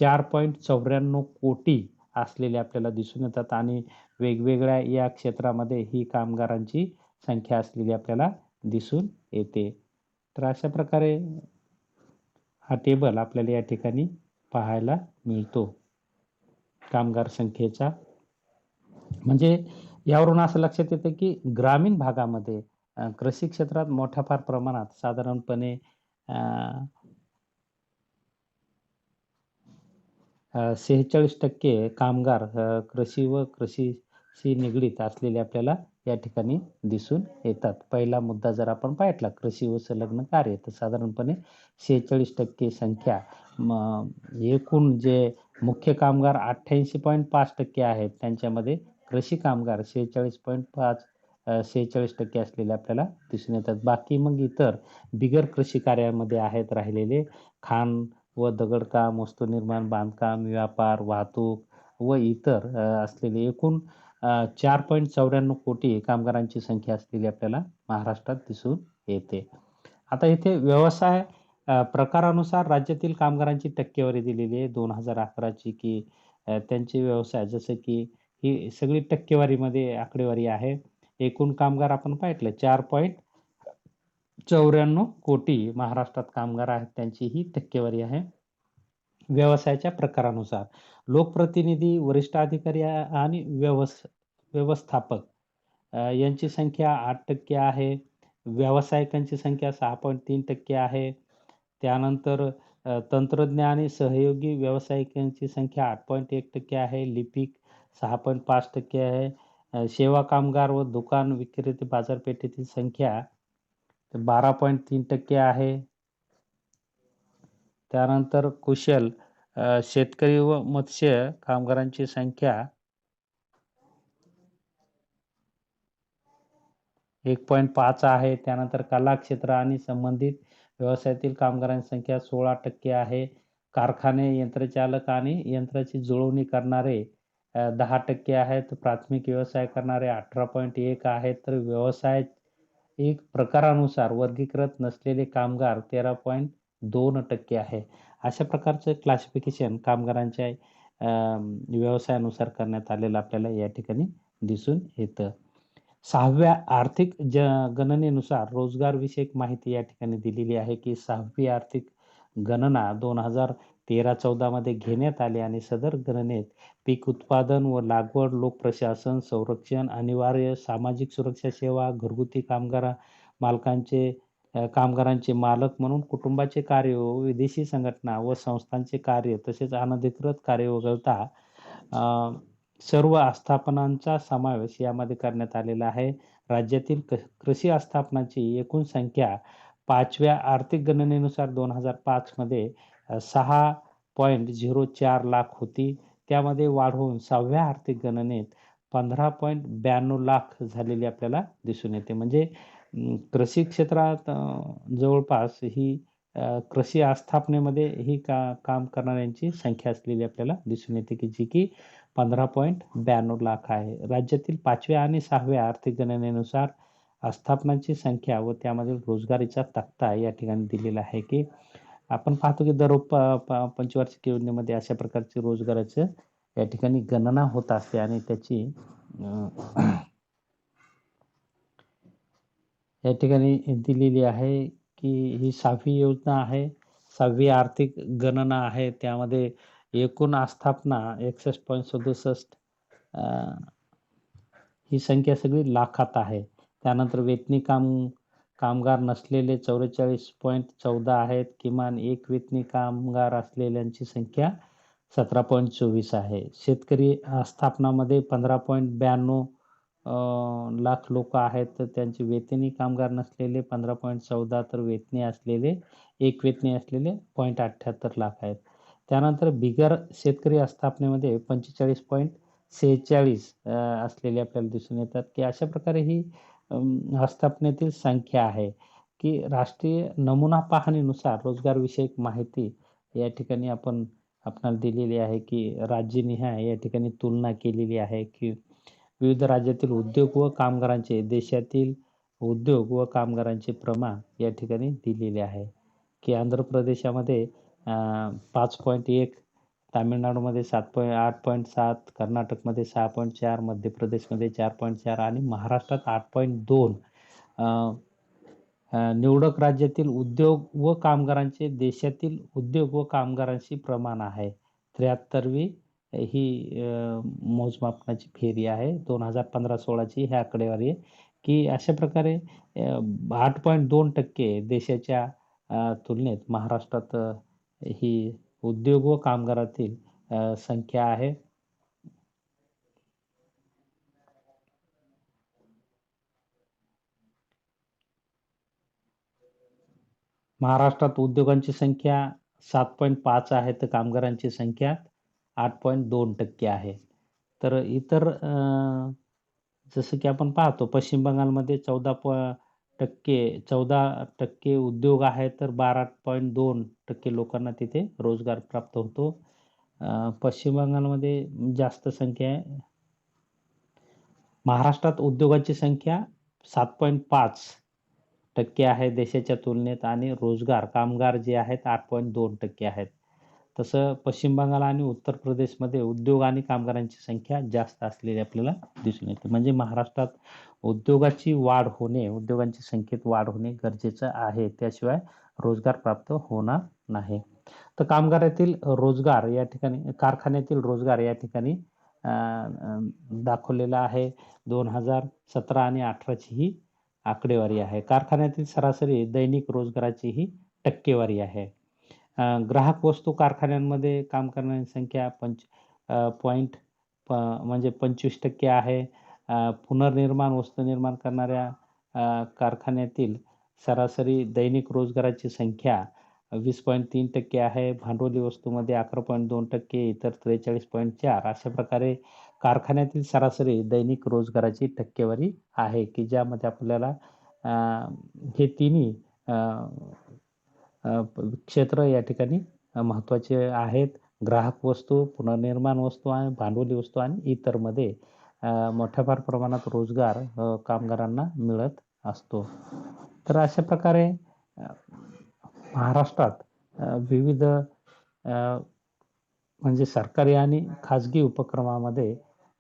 4.94 कोटी असलेले आपल्याला दिसून येतात आणि वेगवेगळ्या या क्षेत्रामध्ये ही कामगारांची संख्या असलेली आपल्याला दिसून येते. तर अशा प्रकारे हा टेबल आपल्याला या ठिकाणी पाहायला मिळतो कामगार संख्येचा. म्हणजे यावरून असं लक्षात येतं की ग्रामीण भागामध्ये कृषी क्षेत्रात मोठ्या फार प्रमाणात साधारणपणे 46% कामगार कृषी व कृषीशी निगडीत असलेले आपल्याला या ठिकाणी दिसून येतात. पहिला मुद्दा जर आपण पाहितला कृषी व संलग्न कार्य, तर साधारणपणे 46% संख्या एकूण जे मुख्य कामगार 88.5% आहेत, त्यांच्यामध्ये कृषी कामगार 46% असलेले आपल्याला दिसून येतात. बाकी मग इतर बिगर कृषी कार्यामध्ये आहेत राहिलेले खाण व दगडकाम, वस्तुनिर्माण, बांधकाम, व्यापार, वाहतूक व इतर असलेले एकूण 4.94 कोटी कामगारांची संख्या असलेली आपल्याला महाराष्ट्रात दिसून येते. आता इथे व्यवसाय प्रकारानुसार राज्यातील कामगारांची टक्केवारी दिलेली आहे 2011 ची, की त्यांचे व्यवसाय जसं की ही सगळी टक्केवारीमध्ये आकडेवारी आहे. एकूण कामगार आपण पाहितलं 4.94 कोटी महाराष्ट्रात कामगार आहेत, त्यांची ही टक्केवारी आहे. व्यवसायाच्या प्रकारानुसार लोकप्रतिनिधी, वरिष्ठ अधिकारी आणि व्यवस्थापक यांची संख्या 8% आहे. व्यावसायिकांची संख्या 6.3% आहे. त्यानंतर तंत्रज्ञ आणि सहयोगी व्यावसायिकांची संख्या 8.1% आहे. लिपिक 6.5% आहे. सेवा कामगार व दुकान विक्रेते बाजारपेठेतील संख्या 12.3% आहे. त्यानंतर कुशल शेतकरी व मत्स्य कामगारांची संख्या 1.5 आहे. त्यानंतर कला क्षेत्र आणि संबंधित व्यवसायातील कामगारांची संख्या 16% आहे. कारखाने, यंत्रचालक आणि यंत्राची जुळवणी करणारे 10% आहेत. प्राथमिक व्यवसाय करणारे 18.1 आहेत. तर व्यावसायिक प्रकारानुसार वर्गीकृत नसलेले कामगार 13.2% आहे. अशा प्रकारचं क्लासिफिकेशन कामगारांच्या व्यवसायानुसार करण्यात आलेलं आपल्याला या ठिकाणी दिसून येतं. 6व्या आर्थिक गणनेनुसार रोजगारविषयक माहिती या ठिकाणी दिलेली आहे, की 6वी आर्थिक गणना 2013-14 मध्ये घेण्यात आली आणि सदर गणनेत पीक उत्पादन व लागवड, लोकप्रशासन, संरक्षण, अनिवार्य सामाजिक सुरक्षा सेवा, घरगुती कामगारांचे मालक म्हणून कुटुंबाचे कार्य व विदेशी संघटना व संस्थांचे कार्य तसेच अनधिकृत कार्य वगळता सर्व आस्थापनांचा समावेश यामध्ये करण्यात आलेला आहे. राज्यातील कृषी आस्थापनांची एकूण संख्या 5व्या आर्थिक गणनेनुसार 2005 मध्ये 6.04 लाख होती. त्यामध्ये वाढवून 6व्या आर्थिक गणनेत 15.92 लाख झालेली आपल्याला दिसून येते. म्हणजे कृषी क्षेत्रात जवळपास ही कृषी आस्थापनेमध्ये ही काम करणाऱ्यांची संख्या असलेली आपल्याला दिसून येते, की जी की 15.92 लाख आहे. राज्यातील 5व्या आणि 6व्या आर्थिक गणनेनुसार आस्थापनांची संख्या व त्यामधील रोजगारीचा तक्ता या ठिकाणी दिलेला आहे, की आपण पाहतो की दर पंचवार्षिक योजनेमध्ये अशा प्रकारचे रोजगाराचं या ठिकाणी गणना होत असते आणि त्याची या ठिकाणी दिलेली आहे, की ही 6वी योजना आहे. 6वी आर्थिक गणना आहे. त्यामध्ये एकूण आस्थापना 61.67 ही संख्या सगळी लाखात आहे. त्यानंतर वेतनी कामगार नसलेले 44.14 आहेत. किमान एक वेतनी कामगार असलेल्यांची संख्या 17.24 आहे. शेतकरी आस्थापनामध्ये 15.92 लाख लोक आहेत. तर त्यांचे वेतनी कामगार नसलेले 15.14, तर वेतनी असलेले एक वेतनी असलेले 0.78 लाख आहेत. त्यानंतर बिगर शेतकरी आस्थापनेमध्ये 45.46 असलेले आपल्याला दिसून येतात, की अशा प्रकारे ही आस्थापनेतील संख्या आहे, की राष्ट्रीय नमुना पाहणीनुसार रोजगारविषयक माहिती या ठिकाणी आपणाला दिलेली आहे, की राज्यनिहाय या ठिकाणी तुलना केलेली आहे, की विविध राज्यातील उद्योग व कामगारांचे देशातील उद्योग व कामगारांचे प्रमाण या ठिकाणी दिलेले आहे, की आंध्र प्रदेशामध्ये 5.1, तामिळनाडूमध्ये 8.7, कर्नाटकमध्ये 6.4, मध्य प्रदेशमध्ये 4.4 आणि महाराष्ट्रात 8.2. निवडक राज्यातील उद्योग व कामगारांचे देशातील उद्योग व कामगारांशी प्रमाण आहे. 73वी ही मोजमापनाची फेरी आहे. 2015-16ची ही आकडेवारी आहे, की अशा प्रकारे 8.2% देशाच्या तुलनेत महाराष्ट्रात ही उद्योग व कामगारातील संख्या आहे. महाराष्ट्रात उद्योगांची संख्या 7.5 आहे, तर कामगारांची संख्या 8.2% आहे. तर इतर जसं की आपण पाहतो पश्चिम बंगालमध्ये 14% उद्योग आहे, तर 12.2% लोकांना तिथे रोजगार प्राप्त होतो. पश्चिम बंगालमध्ये जास्त संख्या आहे. महाराष्ट्रात उद्योगाची संख्या 7.5% आहे देशाच्या तुलनेत आणि कामगार जे आहेत 8.2% आहेत. तसं पश्चिम बंगाल आणि उत्तर प्रदेशमध्ये उद्योग आणि कामगारांची संख्या जास्त असलेली आपल्याला दिसून येते. म्हणजे महाराष्ट्रात उद्योगांची संख्येत वाढ होणे गरजेचं आहे. त्याशिवाय रोजगार प्राप्त होणार नाही. तर कारखान्यातील रोजगार या ठिकाणी दाखवलेला आहे. 2017 आणि 18ची ही आकडेवारी आहे. कारखान्यातील सरासरी दैनिक रोजगाराची ही टक्केवारी आहे. ग्राहक वस्तू कारखान्यांमध्ये काम करणाऱ्यांची संख्या म्हणजे 25% आहे. पुनर्निर्माण वस्तू निर्माण करणाऱ्या कारखान्यातील सरासरी दैनिक रोजगाराची संख्या 20.3% आहे. भांडवली वस्तूमध्ये 11.2%, इतर 43.4. अशा प्रकारे कारखान्यातील सरासरी दैनिक रोजगाराची टक्केवारी आहे, की ज्यामध्ये आपल्याला हे तिन्ही क्षेत्र या ठिकाणी महत्त्वाचे आहेत. ग्राहक वस्तू, पुनर्निर्माण वस्तू आणि भांडवली वस्तू आणि इतरमध्ये मोठ्या प्रमाणात रोजगार कामगारांना मिळत असतो. तर अशा प्रकारे महाराष्ट्रात विविध म्हणजे सरकारी आणि खाजगी उपक्रमामध्ये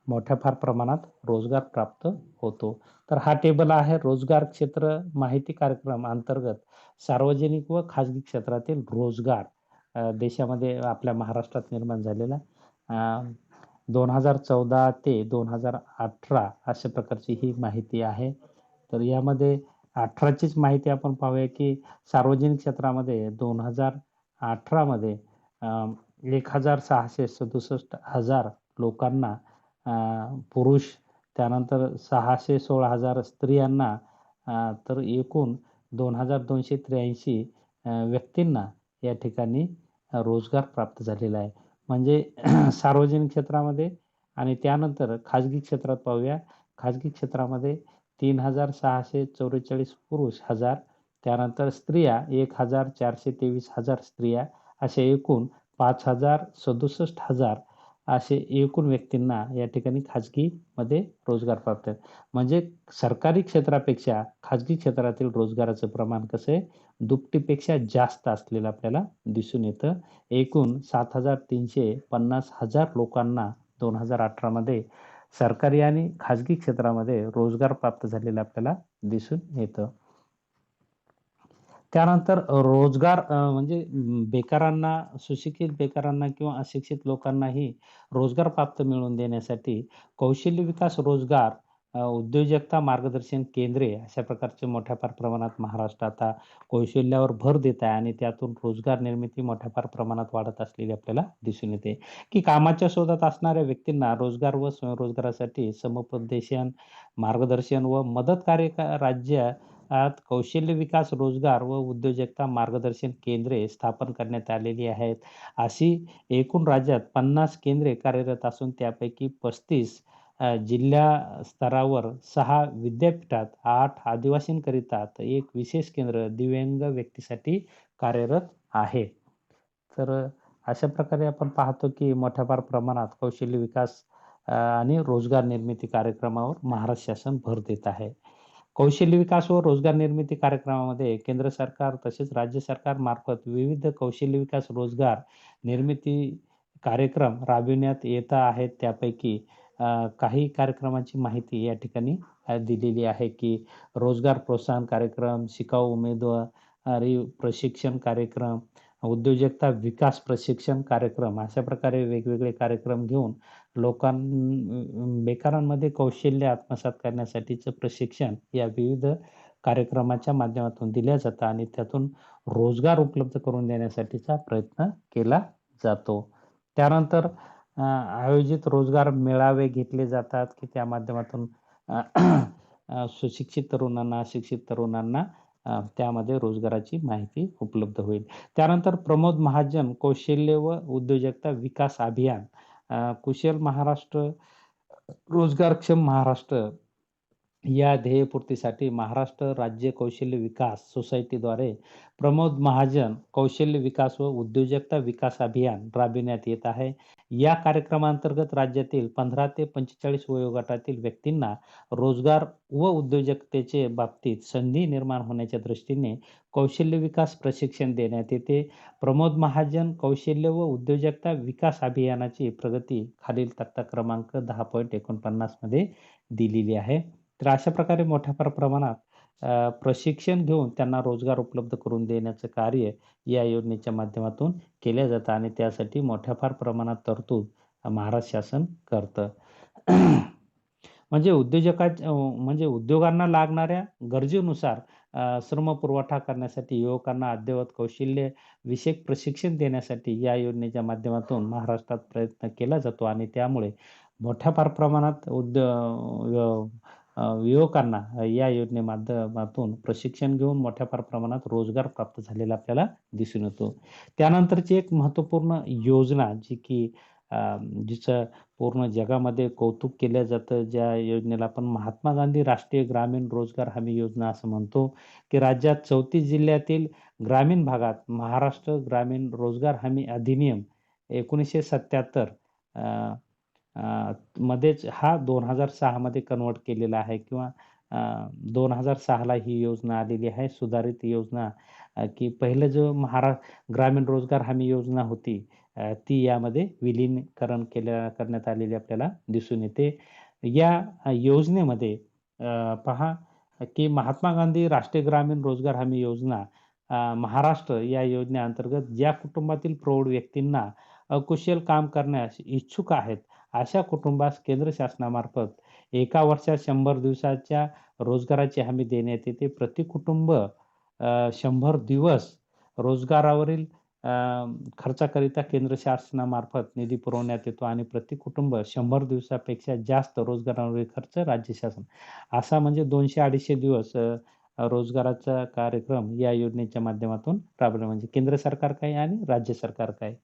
मोठ्या प्रमाणात रोजगार प्राप्त होतो. तर हा टेबल आहे रोजगार क्षेत्र माहिती कार्यक्रम अंतर्गत सार्वजनिक व खाजगी क्षेत्रातील रोजगार देशामध्ये आपल्या महाराष्ट्रात निर्माण झालेला 2014 ते 2018 अशा प्रकारची ही माहिती आहे. तर यामध्ये 18चीच माहिती आपण पाहूया, की सार्वजनिक क्षेत्रामध्ये 2018 मध्ये 1,667,000 लोकांना पुरुष, त्यानंतर 616,000 स्त्रियांना, तर एकूण 2,283 व्यक्तींना या ठिकाणी रोजगार प्राप्त झालेला आहे. म्हणजे सार्वजनिक क्षेत्रामध्ये आणि त्यानंतर खाजगी क्षेत्रात पाहूया. खाजगी क्षेत्रामध्ये 3,644 पुरुष हजार, त्यानंतर स्त्रिया 1,423,000 स्त्रिया, असे एकूण 5,67,000 असे एकूण व्यक्तींना या ठिकाणी खाजगीमध्ये रोजगार प्राप्त आहेत. म्हणजे सरकारी क्षेत्रापेक्षा खाजगी क्षेत्रातील रोजगाराचं प्रमाण कसं आहे, दुपटीपेक्षा जास्त असलेलं आपल्याला दिसून येतं. एकूण 7,350,000 लोकांना 2018 मध्ये सरकारी आणि खाजगी क्षेत्रामध्ये रोजगार प्राप्त झालेलं आपल्याला दिसून येतं. त्यानंतर रोजगार म्हणजे बेकारांना, सुशिक्षित बेकारांना किंवा अशिक्षित लोकांनाही रोजगार प्राप्त मिळवून देण्यासाठी कौशल्य विकास रोजगार उद्योजकता मार्गदर्शन केंद्रे अशा प्रकारचे मोठ्या प्रमाणात महाराष्ट्र आता कौशल्यावर भर देत आहे आणि त्यातून रोजगार निर्मिती मोठ्या प्रमाणात वाढत असलेली आपल्याला दिसून येते, की कामाच्या शोधात असणाऱ्या व्यक्तींना रोजगार व स्वयंरोजगारासाठी समुपदेशन, मार्गदर्शन व मदत कार्य राज्यात कौशल्य विकास रोजगार व उद्योजकता मार्गदर्शन केंद्रे स्थापन करण्यात आलेली आहेत. अशी एकूण राज्यात 50 केंद्रे कार्यरत असून त्यापैकी 35 जिल्हा स्तरावर, 6 विद्यापीठात, 8 आदिवासींकरिता, तर 1 विशेष केंद्र दिव्यांग व्यक्तीसाठी कार्यरत आहे. तर अशा प्रकारे आपण पाहतो, की मोठ्या प्रमाणात कौशल्य विकास आणि रोजगार निर्मिती कार्यक्रमावर महाराष्ट्र शासन भर देत आहे. कौशल्य विकास व रोजगार निर्मिती कार्यक्रमामध्ये केंद्र सरकार तसेच राज्य सरकार मार्फत विविध कौशल्य विकास रोजगार निर्मिती कार्यक्रम राबविण्यात येत आहेत. त्यापैकी काही कार्यक्रमाची माहिती या ठिकाणी दिलेली आहे, की रोजगार प्रोत्साहन कार्यक्रम, शिकाऊ उमेदवारी प्रशिक्षण कार्यक्रम, उद्योजकता विकास प्रशिक्षण कार्यक्रम अशा प्रकारे वेगवेगळे कार्यक्रम घेऊन बेकारांमध्ये कौशल्य आत्मसात करण्यासाठीचं प्रशिक्षण या विविध कार्यक्रमाच्या माध्यमातून दिलं जातं आणि त्यातून रोजगार उपलब्ध करून देण्यासाठीचा प्रयत्न केला जातो. त्यानंतर आयोजित रोजगार मेळावे घेतले जातात, की त्या माध्यमातून अ, सुशिक्षित तरुणांना, अशिक्षित तरुणांना त्यामध्ये रोजगाराची माहिती उपलब्ध होईल. त्यानंतर प्रमोद महाजन कौशल्य व उद्योजकता विकास अभियान, कुशल महाराष्ट्र, रोजगारक्षम महाराष्ट्र या ध्येयपूर्तीसाठी महाराष्ट्र राज्य कौशल्य विकास सोसायटीद्वारे प्रमोद महाजन कौशल्य विकास व उद्योजकता विकास अभियान राबविण्यात येत आहे. या कार्यक्रमांतर्गत राज्यातील 15 ते 45 वयोगटातील व्यक्तींना रोजगार व उद्योजकतेचे बाबतीत संधी निर्माण होण्याच्या दृष्टीने कौशल्य विकास प्रशिक्षण देण्यात येते. प्रमोद महाजन कौशल्य व उद्योजकता विकास अभियानाची प्रगती खालील तक्ता क्रमांक 10.49 मध्ये दिलेली आहे. तर अशा प्रकारे मोठ्या प्रमाणात प्रशिक्षण घेऊन त्यांना रोजगार उपलब्ध करून देण्याचं कार्य या योजनेच्या माध्यमातून केलं जातं आणि त्यासाठी मोठ्या प्रमाणात तरतूद महाराष्ट्र शासन करतं. म्हणजे उद्योगांना लागणाऱ्या गरजेनुसार श्रमपुरवठा करण्यासाठी युवकांना अद्ययावत कौशल्य विषयक प्रशिक्षण देण्यासाठी या योजनेच्या माध्यमातून महाराष्ट्रात प्रयत्न केला जातो आणि त्यामुळे मोठ्या प्रमाणात युवकांना या योजने माध्यमातून प्रशिक्षण घेऊन मोठ्या प्रमाणात रोजगार प्राप्त झालेला आपल्याला दिसून येतो. त्यानंतरची एक महत्त्वपूर्ण योजना जी की जिचं पूर्ण जगामध्ये कौतुक केलं जातं, ज्या योजनेला आपण महात्मा गांधी राष्ट्रीय ग्रामीण रोजगार हमी योजना असं म्हणतो, की राज्यात 34 जिल्ह्यातील ग्रामीण भागात महाराष्ट्र ग्रामीण रोजगार हमी अधिनियम 1977 मध्येच हा 2006 मध्ये कन्व्हर्ट केलेला आहे किंवा 2006 ला ही योजना आलेली आहे. सुधारित योजना, की पहिलं जो ग्रामीण रोजगार हमी योजना होती, ती यामध्ये विलीनीकरण करण्यात आलेली आपल्याला दिसून येते. या योजनेमध्ये पहा, की महात्मा गांधी राष्ट्रीय ग्रामीण रोजगार हमी योजना महाराष्ट्र या योजनेअंतर्गत ज्या कुटुंबातील प्रौढ व्यक्तींना अकुशल काम करण्यास इच्छुक आहेत, अशा कुटुंबास केंद्र शासनामार्फत एका वर्षात 100 दिवसाच्या रोजगाराची हमी देण्यात येते. प्रति कुटुंब 100 दिवस रोजगारावरील खर्चाकरिता केंद्र शासनामार्फत निधी पुरवण्यात येतो आणि प्रति कुटुंब 100 दिवसापेक्षा जास्त रोजगारावरील खर्च राज्य शासन, असा म्हणजे 200-250 दिवस रोजगाराचा कार्यक्रम या योजनेच्या माध्यमातून राबवला. म्हणजे केंद्र सरकार काय आणि राज्य सरकार काय.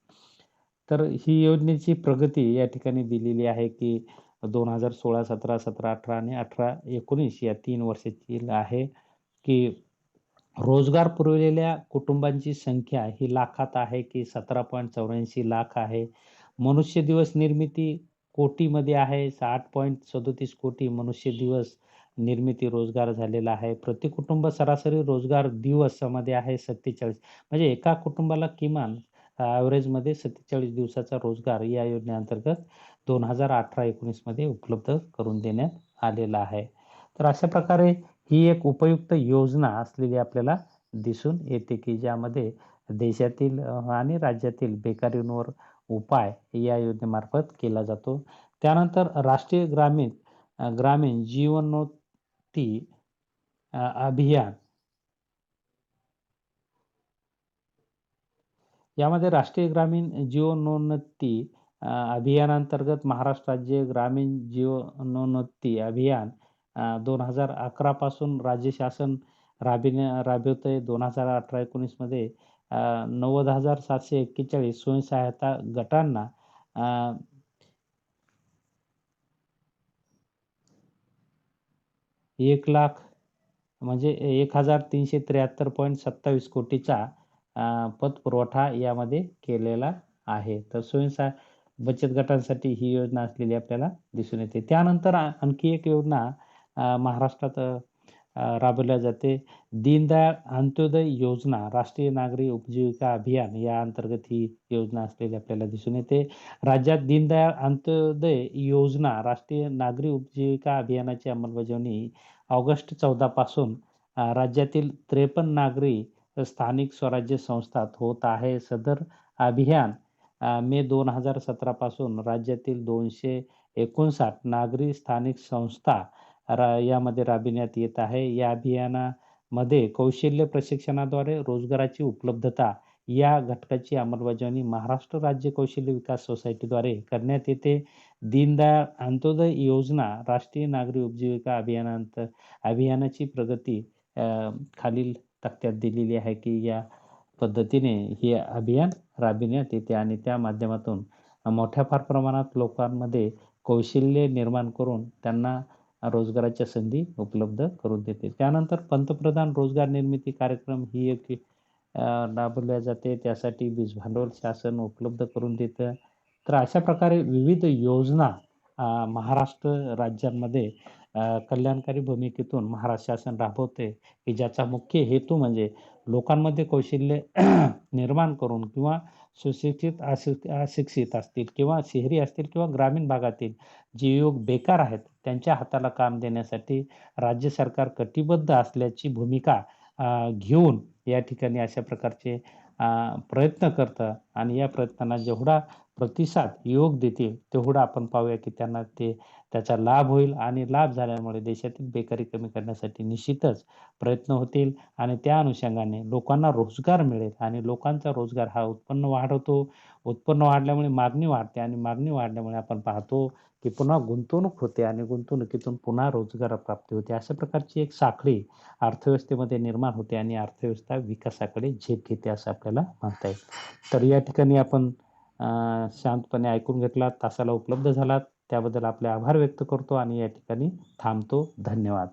तर ही योजनेची प्रगती या ठिकाणी दिलेली आहे, की 2016, 17, 17, 18 आणि 18-19 या 3 वर्षाची आहे, की रोजगार पुरवलेल्या कुटुंबांची संख्या ही लाखात आहे, की 17.84 लाख आहे. मनुष्य दिवस निर्मिती कोटीमध्ये आहे. 60.37 कोटी मनुष्य दिवस निर्मिती रोजगार झालेला आहे. प्रति कुटुंब सरासरी रोजगार दिवसामध्ये आहे 47. म्हणजे एका कुटुंबाला किमान ॲव्हरेजमध्ये 47 दिवसाचा रोजगार या योजनेअंतर्गत 2018-19 मध्ये उपलब्ध करून देण्यात आलेला आहे. तर अशा प्रकारे ही एक उपयुक्त योजना असलेली आपल्याला दिसून येते, की ज्यामध्ये देशातील आणि राज्यातील बेकारीवर उपाय या योजनेमार्फत केला जातो. त्यानंतर राष्ट्रीय ग्रामीण जीवनोन्नती अभियान, यामध्ये राष्ट्रीय ग्रामीण जीवनोन्नती अभियानांतर्गत महाराष्ट्र राज्य ग्रामीण जीवनोन्नती अभियान 2011 पासून राज्य शासन राबवतंय. 2018-19 मध्ये 90,741 स्वयंसहायता गटांना अ, 1 लाख म्हणजे 1,373.27 कोटीचा पतपुरवठा यामध्ये केलेला आहे. तर बचत गटांसाठी ही योजना असलेली आपल्याला दिसून येते. त्यानंतर आणखी एक योजना महाराष्ट्रात राबवल्या जाते. दीनदयाळ अंत्योदय योजना, राष्ट्रीय नागरी उपजीविका अभियान या अंतर्गत ही योजना असलेली आपल्याला दिसून येते. राज्यात दीनदयाळ अंत्योदय योजना, राष्ट्रीय नागरी उपजीविका अभियानाची अंमलबजावणी ऑगस्ट 14 पासून राज्यातील 53 नागरी स्थानिक स्वराज्य संस्थात होत आहे. सदर अभियान मे 2017 पासून राज्यातील 259 नागरी स्थानिक संस्था यामध्ये राबविण्यात येत आहे. या अभियानामध्ये कौशल्य प्रशिक्षणाद्वारे रोजगाराची उपलब्धता या घटकाची अंमलबजावणी महाराष्ट्र राज्य कौशल्य विकास सोसायटीद्वारे करण्यात येते. दीनदयाळ अंत्योदय योजना राष्ट्रीय नागरी उपजीविका अभियानाची प्रगती खालील तक्त्यात दिलेली आहे, की या पद्धतीने हे अभियान राबविण्यात येते आणि त्या माध्यमातून मोठ्या फार प्रमाणात लोकांमध्ये कौशल्य निर्माण करून त्यांना रोजगाराच्या संधी उपलब्ध करून देते. त्यानंतर पंतप्रधान रोजगार निर्मिती कार्यक्रम ही एक राबवल्या जाते. त्यासाठी वीज भांडवल शासन उपलब्ध करून देतं. तर अशा प्रकारे विविध योजना महाराष्ट्र राज्यामध्ये कल्याणकारी भूमिकेतून महाराष्ट्र शासन राबवते, की ज्याचा मुख्य हेतू म्हणजे लोकांमध्ये कौशल्य निर्माण करून किंवा सुशिक्षित, अशिक्षित असतील किंवा शहरी असतील किंवा ग्रामीण भागातील जे युवक बेकार आहेत, त्यांच्या हाताला काम देण्यासाठी राज्य सरकार कटिबद्ध असल्याची भूमिका घेऊन या ठिकाणी अशा प्रकारचे प्रयत्न करतं आणि या प्रयत्नांना जेवढा प्रतिसाद युवक देतील, तेवढं आपण पाहूया की त्यांना त्याचा लाभ होईल आणि लाभ झाल्यामुळे देशातील बेकारी कमी करण्यासाठी निश्चितच प्रयत्न होतील आणि त्या अनुषंगाने लोकांना रोजगार मिळेल आणि लोकांचा रोजगार हा उत्पन्न वाढवतो. उत्पन्न वाढल्यामुळे मागणी वाढते आणि मागणी वाढल्यामुळे आपण पाहतो की पुन्हा गुंतवणूक होते आणि गुंतवणुकीतून पुन्हा रोजगार प्राप्ती होते. अशा प्रकारची एक साखळी अर्थव्यवस्थेमध्ये निर्माण होते आणि अर्थव्यवस्था विकासाकडे झेप घेते असं आपल्याला म्हणता येईल. तर या ठिकाणी आपण शांतपणे ऐकून घेतलात, तासाला उपलब्ध झालात त्याबद्दल आपले आभार व्यक्त करतो आणि या ठिकाणी थांबतो. धन्यवाद.